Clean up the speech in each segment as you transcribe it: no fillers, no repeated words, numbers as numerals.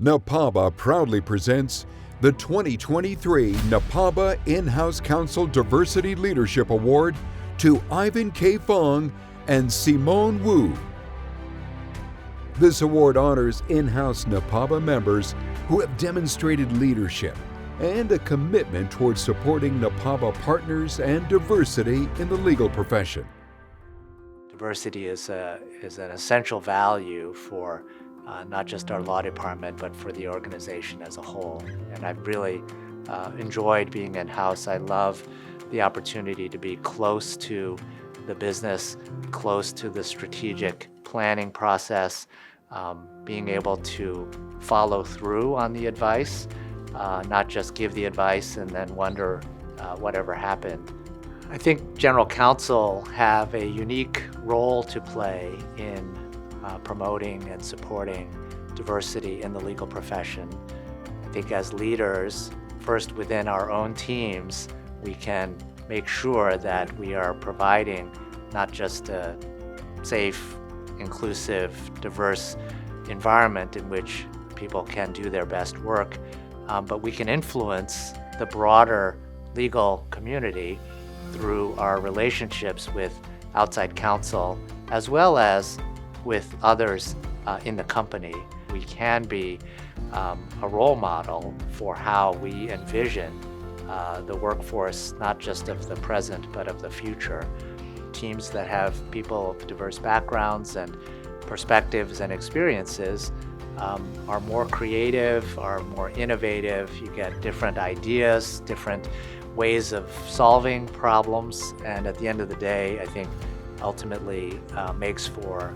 NAPABA proudly presents the 2023 NAPABA In-House Counsel Diversity Leadership Award to Ivan K. Fong and Simone Wu. This award honors in-house NAPABA members who have demonstrated leadership and a commitment towards supporting NAPABA partners and diversity in the legal profession. Diversity is an essential value for not just our law department, but for the organization as a whole. And I've really enjoyed being in-house. I love the opportunity to be close to the business, close to the strategic planning process, being able to follow through on the advice, not just give the advice and then wonder whatever happened. I think general counsel have a unique role to play in promoting and supporting diversity in the legal profession. I think as leaders, first within our own teams, we can make sure that we are providing not just a safe, inclusive, diverse environment in which people can do their best work, but we can influence the broader legal community through our relationships with outside counsel as well as with others in the company. We can be a role model for how we envision the workforce, not just of the present, but of the future. Teams that have people of diverse backgrounds and perspectives and experiences are more creative, are more innovative. You get different ideas, different ways of solving problems, and at the end of the day, I think ultimately makes for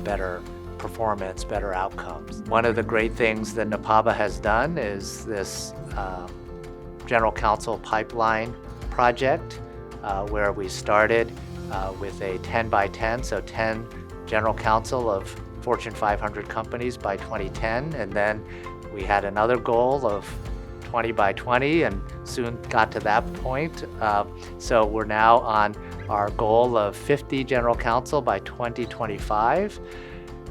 better performance, better outcomes. One of the great things that NAPABA has done is this General Counsel Pipeline project, where we started with a 10 by 10, so 10 General Counsel of Fortune 500 companies by 2010, and then we had another goal of 20 by 20 and soon got to that point. So we're now on our goal of 50 general counsel by 2025.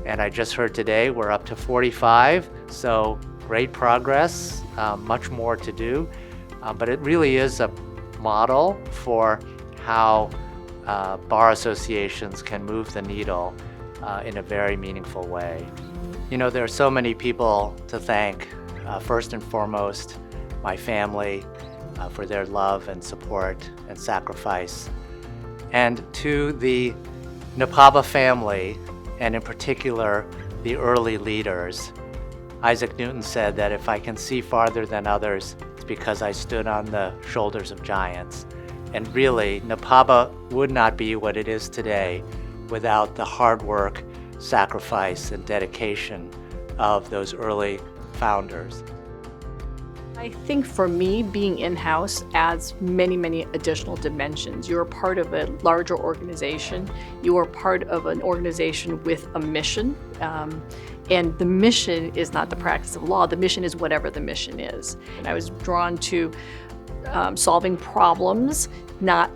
And I just heard today we're up to 45. So great progress, much more to do. But it really is a model for how bar associations can move the needle in a very meaningful way. You know, there are so many people to thank. First and foremost, my family for their love and support and sacrifice. And to the NAPABA family, and in particular, the early leaders. Isaac Newton said that if I can see farther than others, it's because I stood on the shoulders of giants. And really, NAPABA would not be what it is today without the hard work, sacrifice, and dedication of those early founders. I think for me, being in-house adds many additional dimensions. You're part of a larger organization. You are part of an organization with a mission. And the mission is not the practice of law. The mission is whatever the mission is. And I was drawn to solving problems, not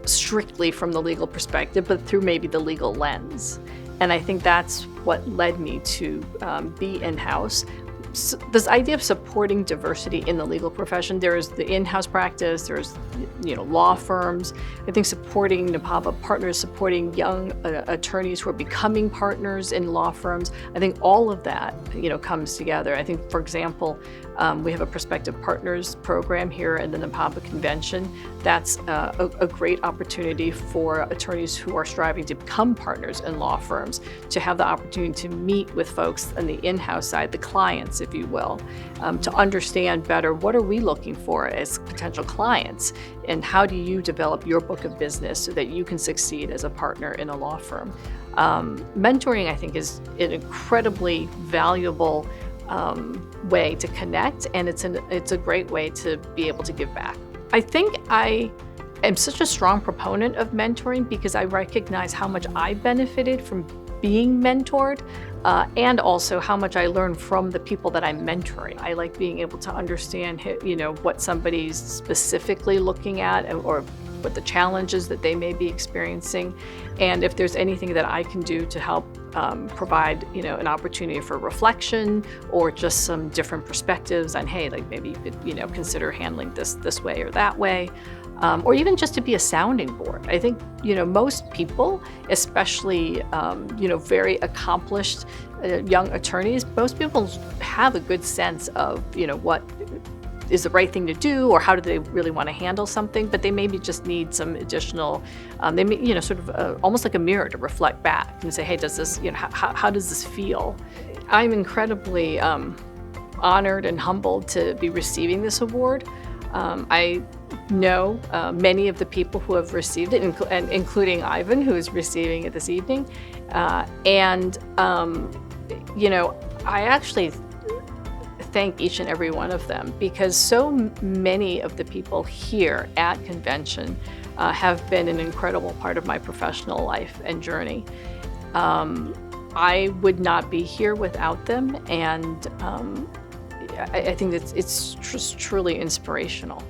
strictly from the legal perspective, but through maybe the legal lens. And I think that's what led me to be in-house. So this idea of supporting diversity in the legal profession, there is the in-house practice, there's law firms. I think supporting NAPABA partners, supporting young attorneys who are becoming partners in law firms, I think all of that comes together. I think, for example, we have a prospective partners program here in the NAPABA convention. That's a great opportunity for attorneys who are striving to become partners in law firms to have the opportunity to meet with folks on the in-house side, the clients, if you will, to understand better what are we looking for as potential clients and how do you develop your book of business so that you can succeed as a partner in a law firm. Mentoring, I think, is an incredibly valuable way to connect, and it's a great way to be able to give back. I think I am such a strong proponent of mentoring because I recognize how much I benefited from being mentored, and also how much I learn from the people that I'm mentoring. I like being able to understand, what somebody's specifically looking at or what the challenges that they may be experiencing, and if there's anything that I can do to help provide, an opportunity for reflection or just some different perspectives on, hey, like maybe you could, consider handling this way or that way. Or even just to be a sounding board. I think, most people, especially, very accomplished young attorneys, most people have a good sense of, what is the right thing to do or how do they really want to handle something, but they maybe just need some additional, they may, sort of almost like a mirror to reflect back and say, hey, does this, how does this feel? I'm incredibly honored and humbled to be receiving this award. I know many of the people who have received it, including Ivan, who is receiving it this evening. I actually thank each and every one of them because so many of the people here at convention have been an incredible part of my professional life and journey. I would not be here without them, and I think it's just truly inspirational.